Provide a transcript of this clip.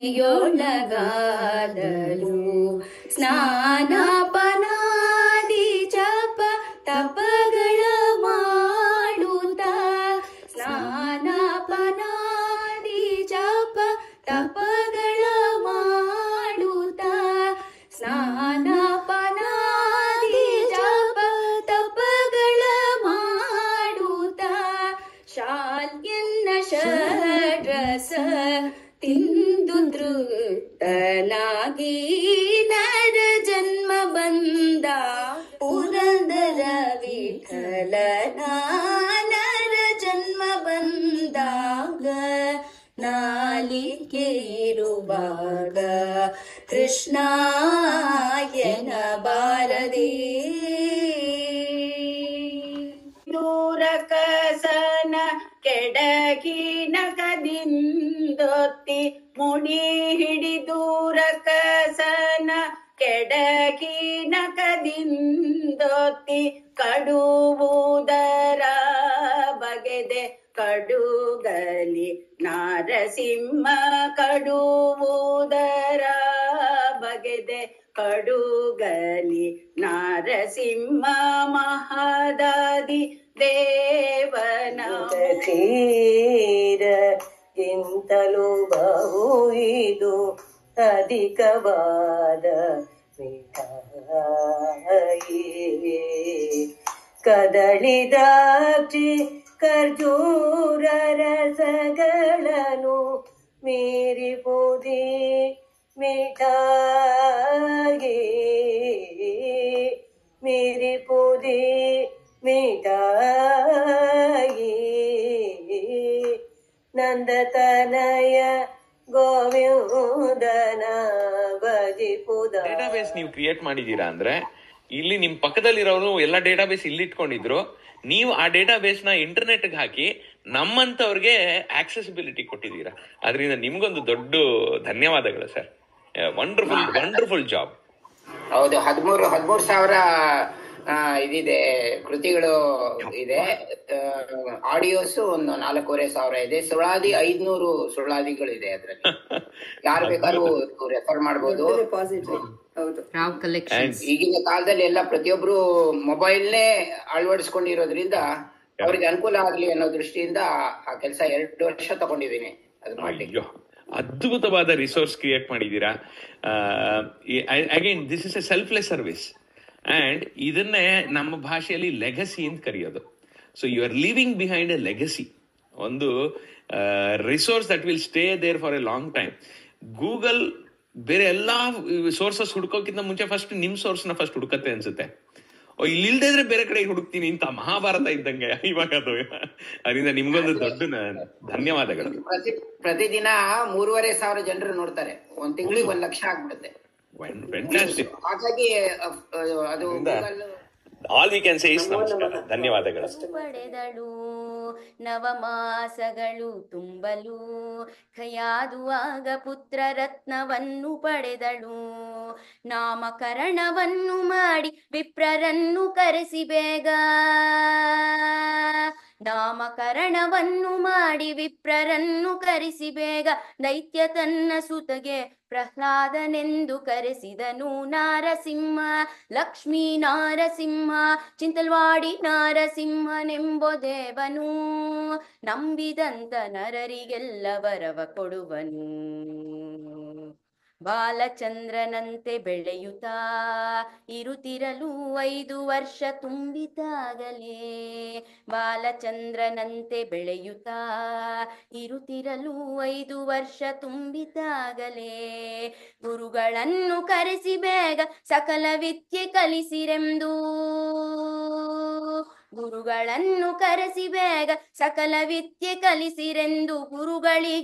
ಯೋಳಗಾದಲು ಸ್ನಾನಾಪನಾದಿ ಜಪ ತಪಗಳ ಮಾಡುತ್ತ ಸ್ನಾನಾಪನಾದಿ ಜಪ ತಪಗಳ ಮಾಡುತ್ತ ಸ್ನಾನಾಪನಾದಿ ಜಪ ತಪಗಳ ಮಾಡುತ್ತ ಶಾಲ್ಯನ್ನ ಷಡ್ರಸ ತಿಂದು ತೃಪ್ತನಾಗಿ ನರ ಜನ್ಮ ಬಂದ ಪುರಂದರ ವಿಠಲನ ನರ ಜನ್ಮ ಬಂದಾಗ ನಾಲಿಗೆ ಇರುವಾಗ ಕೃಷ್ಣಾಯನ ಬಾರದೆ ದೂರ ಕಸನ ಕೆಡಗಿನ ಕದಿಂದೊತ್ತಿ ಮುಡಿ ಹಿಡಿದೂರ ಕಸನ ಕೆಡಗಿನ ಕದಿಂದೊತ್ತಿ ಕಡುವುದರ ಬಗೆದೆ ಕಡುಗಲಿ ನಾರಸಿಂಹ ಕಡುವುದರ ಬಗೆದೆ ಕಡುಗಲಿ ನಾರಸಿಂಹ ಮಹಾದಾದಿ ದೇವನ ಗಿಂತಲೂ ಬಹು ಇದು ಅಧಿಕವಾದ ಮಿಠಾಯಿ ಕದಳಿ ದ್ರಾಕ್ಷಿ ಖರ್ಜೂರ ರಸಗಳನ್ನು ಮೀರಿ ಪೂದಿ ಮಿಠಾಯಿ ಮೀರಿ ಪೂದಿ ಮಿಠಾಯಿ ನಂದತನಯ ಗೋವಿಂದನ ಭಜಿಪುದ. ಡೇಟಾಬೇಸ್ ನೀವು ಕ್ರಿಯೇಟ್ ಮಾಡಿದೀರಾ ಅಂದ್ರೆ ಇಲ್ಲಿ ನಿಮ್ ಪಕ್ಕದಲ್ಲಿರೋರು ಎಲ್ಲ ಡೇಟಾಬೇಸ್ ಇಲ್ಲಿ ಇಟ್ಕೊಂಡಿದ್ರು, ನೀವು ಆ ಡೇಟಾಬೇಸ್ ನ ಇಂಟರ್ನೆಟ್ ಹಾಕಿ ನಮ್ಮಂತವ್ರಿಗೆ ಆಕ್ಸೆಸಿಬಿಲಿಟಿ ಕೊಟ್ಟಿದ್ದೀರಾ. ಅದರಿಂದ ನಿಮ್ಗೊಂದು ದೊಡ್ಡ ಧನ್ಯವಾದಗಳು ಸರ್. Wonderful wonderful job. ಹೌದು, 13,000 ಇದಿದೆ, ಕೃತಿಗಳು ಇದೆ. ಆಡಿಯೋಸ್ ಒಂದು 4,500 ಇದೆ. ಸುಳಾದಿ 500 ಸುಳಾದಿಗಳಿದೆ ಅದ್ರಲ್ಲಿ. ಯಾರು ಬೇಕಾದ್ರೂ ರೆಫರ್ ಮಾಡಬಹುದು. ಈಗಿನ ಕಾಲದಲ್ಲಿ ಎಲ್ಲ ಪ್ರತಿಯೊಬ್ರು ಮೊಬೈಲ್ನೇ ಅಳವಡಿಸ್ಕೊಂಡಿರೋದ್ರಿಂದ ಅವ್ರಿಗೆ ಅನುಕೂಲ ಆಗ್ಲಿ ಅನ್ನೋ ದೃಷ್ಟಿಯಿಂದ ಆ ಕೆಲಸ 2 ವರ್ಷ ತಗೊಂಡಿದ್ದೀನಿ ಅದು ಮಾಡ್ಲಿಕ್ಕೆ. ಅದ್ಭುತವಾದ ರಿಸೋರ್ಸ್ ಕ್ರಿಯೇಟ್ ಮಾಡಿದೀರಾ. Again this is a selfless service and ಇದನ್ನೇ ನಮ್ಮ ಭಾಷೆಯಲ್ಲಿ ಲೆಗಸಿ ಅಂತ ಕರೆಯೋದು. So you are living behind a legacy, ಒಂದು resource that will stay there for a long time. Google ಬೇರೆ ಎಲ್ಲಾ ಸೋರ್ಸಸ್ ಹುಡ್ಕೋಕ್ಕಿಂತ ಮುಂಚೆ ಫಸ್ಟ್ ನಿಮ್ ಸೋರ್ಸ್ನ ಫಸ್ಟ್ ಹುಡುಕತ್ತೆ ಅನ್ಸುತ್ತೆ. ಇಲ್ಲಿಲ್ದೇ ಇದ್ರೆ ಬೇರೆ ಕಡೆ ಹುಡುಕ್ತೀನಿ ಅಂತ ಮಹಾಭಾರತ ಇದ್ದಂಗೆ ಇವಾಗ ಅದು. ಅದರಿಂದ ನಿಮ್ಗೊಂದು ದೊಡ್ಡ ಧನ್ಯವಾದಗಳು. ಪ್ರತಿದಿನ 3,500 ಜನರು ನೋಡ್ತಾರೆ, ಒಂದ್ ತಿಂಗಳಿಗೆ 1 ಲಕ್ಷ ಆಗ್ಬಿಡುತ್ತೆ. ಹಾಗಾಗಿ ಅದು all we can say is ನಮಸ್ಕಾರ, ಧನ್ಯವಾದಗಳು. ಪಡೆದಳು ನವಮಾಸಗಳು ತುಂಬಲು ಖಯಾದುವಾಗ ಪುತ್ರ ರತ್ನವನ್ನು ಪಡೆದಳು. ನಾಮಕರಣವನ್ನು ಮಾಡಿ ವಿಪ್ರರನ್ನು ಕರೆಸಿ ಬೇಗ, ನಾಮಕರಣವನ್ನು ಮಾಡಿ ವಿಪ್ರರನ್ನು ಕರೆಸಿ ಬೇಗ ದೈತ್ಯ ತನ್ನ ಸುತಗೆ ಪ್ರಹ್ಲಾದನೆಂದು ಕರೆಸಿದನು. ನಾರಸಿಂಹ ಲಕ್ಷ್ಮೀ ನಾರಸಿಂಹ ಚಿಂತಲ್ವಾಡಿ ನಾರಸಿಂಹನೆಂಬೋ ದೇವನು, ನಂಬಿದಂತ ನರರಿಗೆಲ್ಲ ವರವ ಕೊಡುವನು. ಬಾಲಚಂದ್ರನಂತೆ ಬೆಳೆಯುತ್ತಾ ಇರುತ್ತಿರಲು 5 ವರ್ಷ ತುಂಬಿತಾಗಲೇ, ಬಾಲಚಂದ್ರನಂತೆ ಬೆಳೆಯುತ್ತಾ ಇರುತ್ತಿರಲು 5 ವರ್ಷ ತುಂಬಿತಾಗಲೇ, ಗುರುಗಳನ್ನು ಕರೆಸಿ ಬೇಗ ಸಕಲ ವಿದ್ಯೆ ಕಲಿಸಿರೆಂದು, ಗುರುಗಳನ್ನು ಕರೆಸಿ ಬೇಗ ಸಕಲ ವಿದ್ಯೆ ಕಲಿಸಿರೆಂದು ಗುರುಗಳಿಗೆ